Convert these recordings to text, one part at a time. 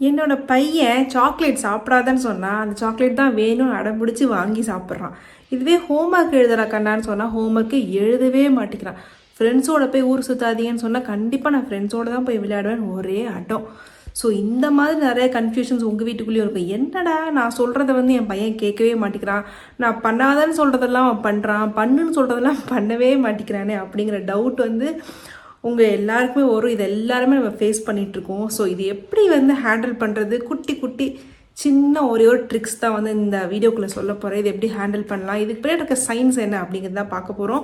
என்னோட பையன் சாக்லேட் சாப்பிடாதன்னு சொன்னால் அந்த சாக்லேட் தான் வேணும்னு அடம்பிடிச்சி வாங்கி சாப்பிட்றான். இதுவே ஹோம்ஒர்க் எழுதுகிற கண்ணான்னு சொன்னால் ஹோம்ஒர்க்கு எழுதவே மாட்டேங்கிறான். ஃப்ரெண்ட்ஸோட போய் ஊர் சுற்றாதீங்கன்னு சொன்னால் கண்டிப்பாக நான் ஃப்ரெண்ட்ஸோடு தான் போய் விளையாடுவேன், ஒரே அடம். ஸோ இந்த மாதிரி நிறைய கன்ஃபியூஷன்ஸ் உங்கள் வீட்டுக்குள்ளேயும் இருக்கும். என்னடா நான் சொல்கிறத என் பையன் கேட்கவே மாட்டேங்கிறான், நான் பண்ணாதன்னு சொல்கிறதெல்லாம் அவன் பண்ணுறான், பண்ணுன்னு சொல்கிறதெல்லாம் பண்ணவே மாட்டேங்கிறானே அப்படிங்கிற டவுட் உங்கள் எல்லாருக்குமே வரும். இது எல்லாருமே நம்ம ஃபேஸ் பண்ணிகிட்ருக்கோம். ஸோ இது எப்படி ஹேண்டில் பண்ணுறது, குட்டி குட்டி சின்ன ஒரே ஒரு ட்ரிக்ஸ் தான் இந்த வீடியோக்குள்ளே சொல்ல போகிறேன். இது எப்படி ஹேண்டில் பண்ணலாம், இதுக்கு பின்னாடி இருக்க சயின்ஸ் என்ன அப்படிங்கிறது தான் பார்க்க போகிறோம்.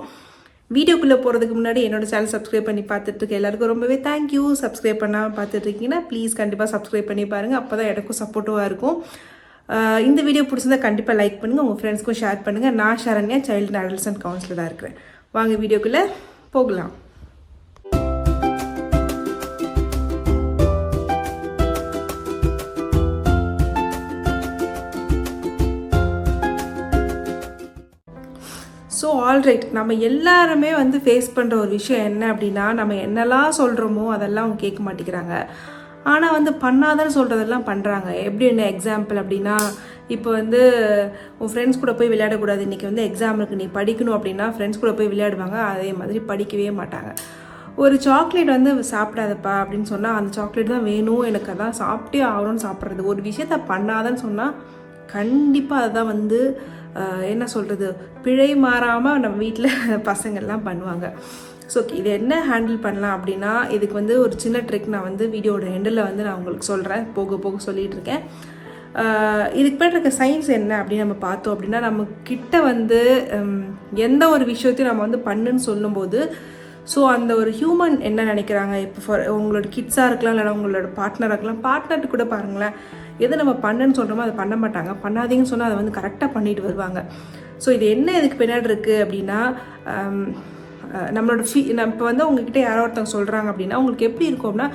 வீடியோக்குள்ளே போகிறதுக்கு முன்னாடி என்னோடய சேனல் சப்ஸ்கிரைப் பண்ணி பார்த்துட்ருக்க எல்லாருக்கும் ரொம்பவே தேங்க்யூ. சப்ஸ்கிரைப் பண்ணாமல் பார்த்துட்ருக்கீங்கன்னா ப்ளீஸ் கண்டிப்பாக சப்ஸ்கிரைப் பண்ணி பாருங்கள், அப்போ தான் எனக்கும் சப்போர்ட்டிவாக இருக்கும். இந்த வீடியோ பிடிச்சிருந்தா கண்டிப்பாக லைக் பண்ணுங்கள், உங்கள் ஃப்ரெண்ட்ஸ்க்கும் ஷேர் பண்ணுங்கள். நான் ஷரண்யா, சைல்டு அண்ட் அடல்ட்ஸ் கவுன்சிலராக இருக்கிறேன். வாங்க வீடியோக்குள்ளே போகலாம். ஸோ ஆல்ரைட், நம்ம எல்லாருமே ஃபேஸ் பண்ணுற ஒரு விஷயம் என்ன அப்படின்னா, நம்ம என்னெல்லாம் சொல்கிறோமோ அதெல்லாம் அவங்க கேட்க மாட்டேங்கிறாங்க. ஆனால் பண்ணாதன்னு சொல்கிறதெல்லாம் பண்ணுறாங்க. எப்படி என்ன எக்ஸாம்பிள் அப்படின்னா, இப்போ உன் ஃப்ரெண்ட்ஸ் கூட போய் விளையாடக்கூடாது, இன்றைக்கி எக்ஸாம் இருக்குது, நீ படிக்கணும் அப்படின்னா ஃப்ரெண்ட்ஸ் கூட போய் விளையாடுவாங்க. அதே மாதிரி படிக்கவே மாட்டாங்க. ஒரு சாக்லேட் சாப்பிடாதப்பா அப்படின்னு சொன்னால் அந்த சாக்லேட் தான் வேணும், எனக்கு அதான் சாப்பிட்டே ஆகணும்னு சாப்பிட்றது. ஒரு விஷயத்த பண்ணாதன்னு சொன்னால் கண்டிப்பாக அதை தான் என்ன சொல்கிறது, பிழை மாறாமல் நம்ம வீட்டில் பசங்கள்லாம் பண்ணுவாங்க. ஸோ இது என்ன ஹேண்டில் பண்ணலாம் அப்படின்னா, இதுக்கு ஒரு சின்ன ட்ரிக் நான் வீடியோட எண்டில் நான் உங்களுக்கு சொல்கிறேன், போக போக சொல்லிகிட்டு இருக்கேன். இதுக்கு பேர் இருக்க சயின்ஸ் என்ன அப்படின்னு நம்ம பார்த்தோம் அப்படின்னா, நம்ம கிட்ட எந்த ஒரு விஷயத்தையும் நம்ம பண்ணுன்னு சொல்லும்போது, ஸோ அந்த ஒரு ஹியூமன் என்ன நினைக்கிறாங்க, இப்போ உங்களோட கிட்ஸாக இருக்கலாம், இல்லைனா உங்களோட பார்ட்னராக இருக்கலாம், பார்ட்னர்ட்டு கூட பாருங்களேன், எது நம்ம பண்ணுன்னு சொல்கிறோமோ அதை பண்ண மாட்டாங்க, பண்ணாதீங்கன்னு சொன்னால் அதை கரெக்டாக பண்ணிட்டு வருவாங்க. ஸோ இது என்ன இதுக்கு பின்னாடி இருக்குது அப்படின்னா, நம்மளோட இப்போ உங்ககிட்ட யாரோ ஒருத்தவங்க சொல்கிறாங்க அப்படின்னா உங்களுக்கு எப்படி இருக்கும் அப்படின்னா,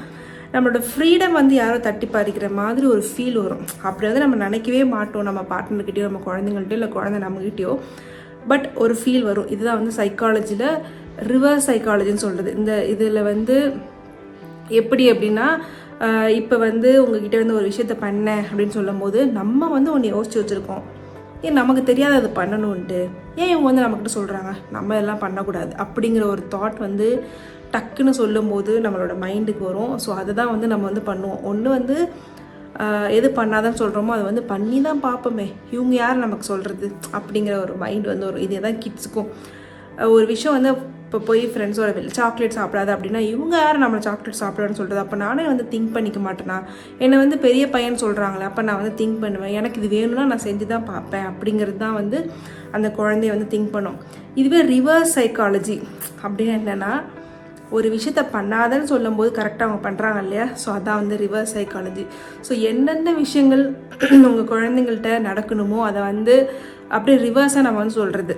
நம்மளோட ஃப்ரீடம் யாரோ தட்டி பறிக்கிற மாதிரி ஒரு ஃபீல் வரும். அப்படி நம்ம நினைக்கவே மாட்டோம், நம்ம பார்ட்னர்கிட்டயோ நம்ம குழந்தைங்கள்ட்டையோ இல்லை குழந்தை நம்மகிட்டயோ, பட் ஒரு ஃபீல் வரும். இதுதான் சைக்காலஜியில் ரிவர்ஸ் சைக்காலஜின்னு சொல்கிறது. இந்த இதில் எப்படி அப்படின்னா, இப்போ உங்ககிட்ட ஒரு விஷயத்த பண்ணேன் அப்படின்னு சொல்லும் போது நம்ம ஒன்று யோசிச்சு வச்சுருக்கோம், ஏன் நமக்கு தெரியாத அது பண்ணணுன்ட்டு, ஏன் இவங்க நம்மக்கிட்ட சொல்கிறாங்க, நம்ம எல்லாம் பண்ணக்கூடாது அப்படிங்கிற ஒரு தாட் டக்குன்னு சொல்லும் போது நம்மளோட மைண்டுக்கு வரும். ஸோ அதை தான் நம்ம பண்ணுவோம். ஒன்று எது பண்ணாதான்னு சொல்கிறோமோ அதை பண்ணி தான் பார்ப்போமே, இவங்க யார் நமக்கு சொல்கிறது அப்படிங்கிற ஒரு மைண்ட் ஒரு இதே தான் கிட்ஸுக்கும். ஒரு விஷயம் இப்போ போய் ஃப்ரெண்ட்ஸோட சாக்லேட் சாப்பிடாது அப்படின்னா, இவங்க யார் நம்மளை சாக்லேட் சாப்பிடான்னு சொல்கிறது, அப்போ நானே திங்க் பண்ணிக்க மாட்டேனா, என்னை பெரிய பையன் சொல்கிறாங்களே, அப்போ நான் திங்க் பண்ணுவேன், எனக்கு இது வேணும்னா நான் செஞ்சு தான் பார்ப்பேன் அப்படிங்கிறது தான் அந்த குழந்தைய திங்க் பண்ணும். இதுவே ரிவர்ஸ் சைக்காலஜி அப்படின்னா என்னென்னா, ஒரு விஷயத்த பண்ணாதன்னு சொல்லும்போது கரெக்டாக அவங்க பண்ணுறாங்க இல்லையா, ஸோ அதான் ரிவர்ஸ் சைக்காலஜி. ஸோ எந்தெந்த விஷயங்கள் உங்கள் குழந்தைங்கள்ட்ட நடக்கணுமோ அதை அப்படியே ரிவர்ஸாக நம்ம சொல்கிறது.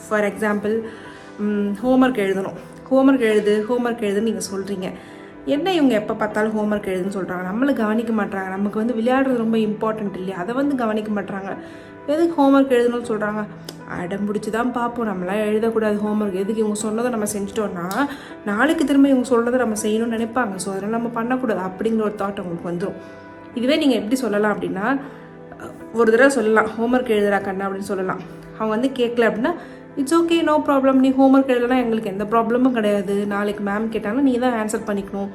ஃபார் எக்ஸாம்பிள், ஹோம்ஒர்க் எழுதணும், ஹோம்ஒர்க் எழுதுன்னு நீங்கள் சொல்கிறீங்க. என்ன இவங்க எப்போ பார்த்தாலும் ஹோம்ஒர்க் எழுதுன்னு சொல்கிறாங்க, நம்மளை கவனிக்க மாட்டாங்க, நமக்கு விளையாடுறது ரொம்ப இம்பார்ட்டன்ட் இல்லையா, அதை கவனிக்க மாட்டாங்க, எதுக்கு ஹோம்ஒர்க் எழுதணும்னு சொல்கிறாங்க, அடம் பிடிச்சி தான் பார்ப்போம், நம்மளாம் எழுதக்கூடாது ஹோம்ஒர்க், எதுக்கு இவங்க சொன்னதை நம்ம செஞ்சிட்டோன்னா நாளைக்கு திரும்ப இவங்க சொல்கிறத நம்ம செய்யணும்னு நினைப்பாங்க, ஸோ அதனால் நம்ம பண்ணக்கூடாது அப்படிங்கிற ஒரு தாட் அவங்களுக்கு வந்துடும். இதுவே நீங்கள் எப்படி சொல்லலாம் அப்படின்னா, ஒரு தடவை சொல்லலாம், ஹோம்ஒர்க் எழுதுறா கண்ணா அப்படின்னு சொல்லலாம். அவங்க கேட்கல அப்படின்னா, இட்ஸ் ஓகே, நோ ப்ராப்ளம், நீ ஹோம்ஒர்க் எழுதலாம், எங்களுக்கு எந்த ப்ராப்ளமும் கிடையாது, நாளைக்கு மேம் கேட்டாங்கன்னா நீ தான் ஆன்சர் பண்ணிக்கணும்,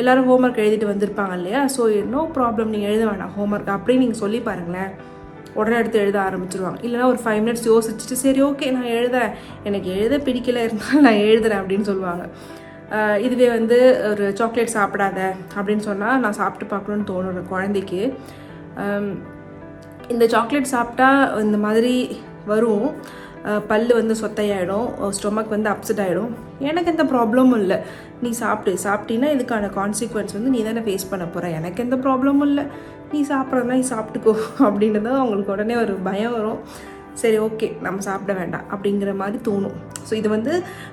எல்லோரும் ஹோம்ஒர்க் எழுதிட்டு வந்திருப்பாங்க இல்லையா, ஸோ நோ ப்ராப்ளம், நீங்கள் எழுத வேணாம் ஹோம்ஒர்க் அப்படின்னு நீங்கள் சொல்லி பாருங்களேன், உடனே எடுத்து எழுத ஆரம்பிச்சிருவாங்க. இல்லைனா ஒரு 5 minutes யோசிச்சுட்டு சரி ஓகே நான் எழுதுறேன், எனக்கு எழுத பிடிக்கல இருந்தாலும் நான் எழுதுறேன் அப்படின்னு சொல்லுவாங்க. இதுவே ஒரு சாக்லேட் சாப்பிடாத அப்படின்னு சொன்னால் நான் சாப்பிட்டு பார்க்கணுன்னு தோணுற குழந்தைக்கு, இந்த சாக்லேட் சாப்பிட்டா இந்த மாதிரி வரும், பல் சொத்தையாயிடும், ஸ்டொமக் அப்செட் ஆகிடும், எனக்கு எந்த ப்ராப்ளமும் இல்லை, நீ சாப்பிட்டீன்னா இதுக்கான கான்சிக்வன்ஸ் நீ தானே ஃபேஸ் பண்ண போகிற, எனக்கு எந்த ப்ராப்ளமும் இல்லை, நீ சாப்பிட்றதுனா நீ சாப்பிட்டுக்கோ அப்படின்னு தான் அவங்களுக்கு உடனே ஒரு பயம் வரும். சரி ஓகே நம்ம சாப்பிட வேண்டாம் அப்படிங்கிற மாதிரி தோணும். ஸோ இது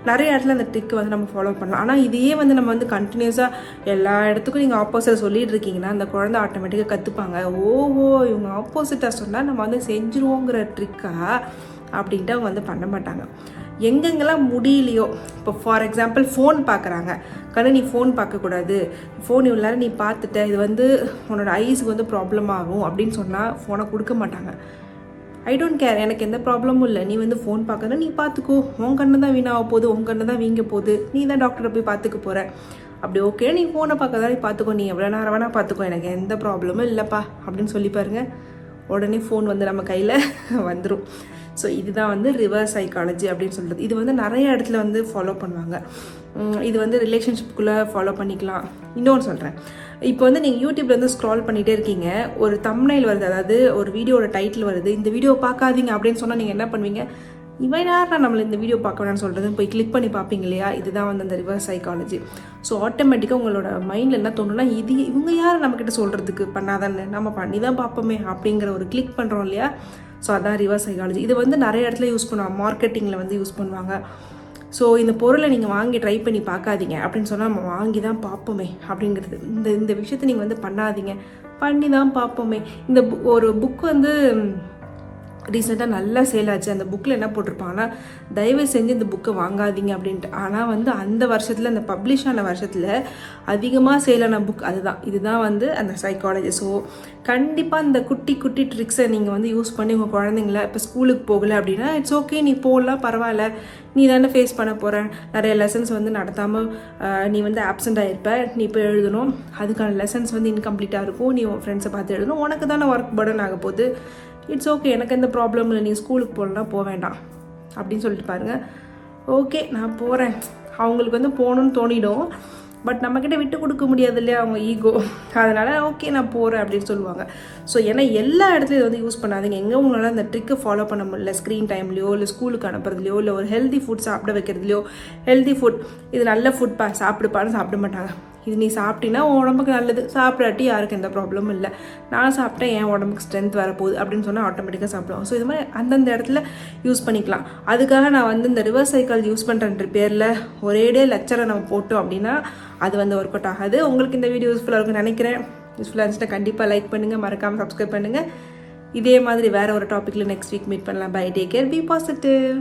நிறைய இடத்துல அந்த ட்ரிக் நம்ம ஃபாலோ பண்ணலாம். ஆனால் இதையே நம்ம கண்டினியூஸாக எல்லா இடத்துக்கும் நீங்கள் ஆப்போசிட் சொல்லிட்டு இருக்கீங்கன்னா அந்த குழந்தை ஆட்டோமேட்டிக்காக கற்றுப்பாங்க. ஓஹோ இவங்க ஆப்போசிட்டாக சொன்னால் நம்ம செஞ்சுருவோங்கிற ட்ரிக்காக அப்படின்ட்டு அவங்க வந்து பண்ண மாட்டாங்க. எங்கெங்கெல்லாம் முடியலையோ, இப்போ ஃபார் எக்ஸாம்பிள் ஃபோன் பார்க்குறாங்க, கண்ணு நீ ஃபோன் பார்க்கக்கூடாது, ஃபோன் இவ்வளோ நேரம் நீ பார்த்துட்ட, இது வந்து உன்னோட ஐஸுக்கு வந்து ப்ராப்ளம் ஆகும் அப்படின்னு சொன்னால் ஃபோனை கொடுக்க மாட்டாங்க. ஐ டோன்ட் கேர், எனக்கு எந்த ப்ராப்ளமும் இல்லை, நீ வந்து ஃபோன் பார்க்கறதுனா நீ பார்த்துக்கோ, உன் கண்ணு தான் வீணாக போகுது, உன் கண்ணு தான் வீங்க போகுது, நீ தான் டாக்டரை போய் பார்த்துக்க போகிற, அப்படி ஓகே நீ ஃபோனை பார்க்கறதா நீ பார்த்துக்கோ, நீ எவ்வளோ நேரம் வேணால் பார்த்துக்கோ, எனக்கு எந்த ப்ராப்ளமும் இல்லைப்பா அப்படின்னு சொல்லி பாருங்கள், உடனே ஃபோன் வந்து நம்ம கையில் வந்துடும். ஸோ இதுதான் வந்து ரிவர்ஸ் சைக்காலஜி அப்படின்னு சொல்கிறது. இது வந்து நிறைய இடத்துல வந்து ஃபாலோ பண்ணுவாங்க. இது வந்து ரிலேஷன்ஷிப்புக்குள்ளே ஃபாலோ பண்ணிக்கலாம். இன்னொன்று சொல்கிறேன், இப்போ வந்து நீங்கள் யூடியூப்ல வந்து ஸ்க்ரால் பண்ணிகிட்டே இருக்கீங்க, ஒரு தம்ப்நெயில் வருது, அதாவது ஒரு வீடியோட டைட்டில் வருது, இந்த வீடியோ பார்க்காதீங்க அப்படின்னு சொன்னால் நீங்கள் என்ன பண்ணுவீங்க, இவன் யாரா நம்மளை இந்த வீடியோ பார்க்க வேணாம்னு சொல்கிறது, போய் கிளிக் பண்ணி பார்ப்பீங்க இல்லையா? இதுதான் வந்து அந்த ரிவர்ஸ் சைக்காலஜி. ஸோ ஆட்டோமேட்டிக்காக உங்களோட மைண்டில் என்ன தோணுன்னா, இது இவங்க யார் நம்மக்கிட்ட சொல்கிறதுக்கு, பண்ணாதானே நம்ம பண்ணி தான் பார்ப்போமே அப்படிங்கிற ஒரு கிளிக் பண்ணுறோம் இல்லையா? ஸோ அதான் ரிவர்ஸ் சைக்காலஜி. இது வந்து நிறைய இடத்துல யூஸ் பண்ணுவாங்க, மார்க்கெட்டிங்கில் வந்து யூஸ் பண்ணுவாங்க. ஸோ இந்த பொருளை நீங்கள் வாங்கி ட்ரை பண்ணி பார்க்காதீங்க அப்படின்னு சொன்னால் நம்ம வாங்கி தான் பார்ப்போமே அப்படிங்கிறது. இந்த விஷயத்தை நீங்கள் வந்து பண்ணாதீங்க, பண்ணி தான் பார்ப்போமே. இந்த ஒரு புக் வந்து ரீசெண்டாக நல்லா சேல் ஆச்சு. அந்த புக்கில் என்ன போட்டிருப்பாங்கன்னா, தயவு செஞ்சு இந்த புக்கை வாங்காதீங்க அப்படின்ட்டு. ஆனால் வந்து அந்த வருஷத்தில், அந்த பப்ளிஷ் ஆன வருஷத்தில் அதிகமாக சேலான புக் அதுதான். இதுதான் வந்து அந்த சைக்காலஜி. ஸோ கண்டிப்பாக இந்த குட்டி குட்டி ட்ரிக்ஸை நீங்கள் வந்து யூஸ் பண்ணி உங்கள் குழந்தைங்கள, இப்போ ஸ்கூலுக்கு போகலை அப்படின்னா இட்ஸ் ஓகே, நீ போகலாம் பரவாயில்ல, நீ தானே ஃபேஸ் பண்ண போகிற, நிறைய லெசன்ஸ் வந்து நடத்தாமல் நீ வந்து ஆப்சண்ட் ஆகிருப்ப, நீ இப்போ எழுதணும், அதுக்கான லெசன்ஸ் வந்து இன்கம்ப்ளீட்டாக இருக்கும், நீ உன் ஃப்ரெண்ட்ஸை பார்த்து எழுதணும், உனக்கு தானே ஒர்க் பர்டன் ஆக போகுது, இட்ஸ் ஓகே, எனக்கு எந்த ப்ராப்ளம் இல்லை, நீ ஸ்கூலுக்கு போகலன்னா போக வேண்டாம் அப்படின்னு சொல்லிட்டு பாருங்கள். ஓகே நான் போகிறேன், அவங்களுக்கு வந்து போகணுன்னு தோணிடும், பட் நம்மக்கிட்ட விட்டு கொடுக்க முடியாது இல்லையா, அவங்க ஈகோ, அதனால் ஓகே நான் போகிறேன் அப்படின்னு சொல்லுவாங்க. ஸோ ஏன்னா எல்லா இடத்துலையும் வந்து யூஸ் பண்ணாதீங்க. எங்கே உங்களால் அந்த ட்ரிக்கை ஃபாலோ பண்ண முடியல, ஸ்க்ரீன் டைம்லையோ இல்லை ஸ்கூலுக்கு அனுப்புறதுலையோ இல்லை ஒரு ஹெல்தி ஃபுட் சாப்பிட வைக்கிறதுலையோ, ஹெல்தி ஃபுட் இது நல்ல ஃபுட்ப்பா சாப்பிடுப்பான்னு சாப்பிட மாட்டாங்க. இது நீ சாப்பிட்டீங்கன்னா உன் உடம்புக்கு நல்லது, சாப்பிடாட்டி யாருக்கு எந்த ப்ராப்ளமும் இல்லை, நான் சாப்பிட்டேன் என் உடம்புக்கு ஸ்ட்ரென்த் வரப்போகுது அப்படின்னு சொன்னால் ஆட்டோமேட்டிக்காக சாப்பிடுவோம். ஸோ இது மாதிரி அந்தந்த இடத்துல யூஸ் பண்ணிக்கலாம். அதுக்காக நான் வந்து இந்த ரிவர்ஸ் சைக்காலஜி யூஸ் பண்ணுறன்ற பேரில் ஒரேடே லெக்சரை நம்ம போட்டோம் அப்படின்னா அது வந்து ஒர்க் அவுட் ஆகாது. உங்களுக்கு இந்த வீடியோ யூஸ்ஃபுல்லாக இருக்குன்னு நினைக்கிறேன். யூஸ்ஃபுல்லாக இருந்துச்சுன்னா கண்டிப்பாக லைக் பண்ணுங்கள், மறக்காமல் சப்ஸ்கிரைப் பண்ணுங்கள். இதே மாதிரி வேறு ஒரு டாப்பிக்கில் நெக்ஸ்ட் வீக் மீட் பண்ணலாம். Bye, take care, be positive.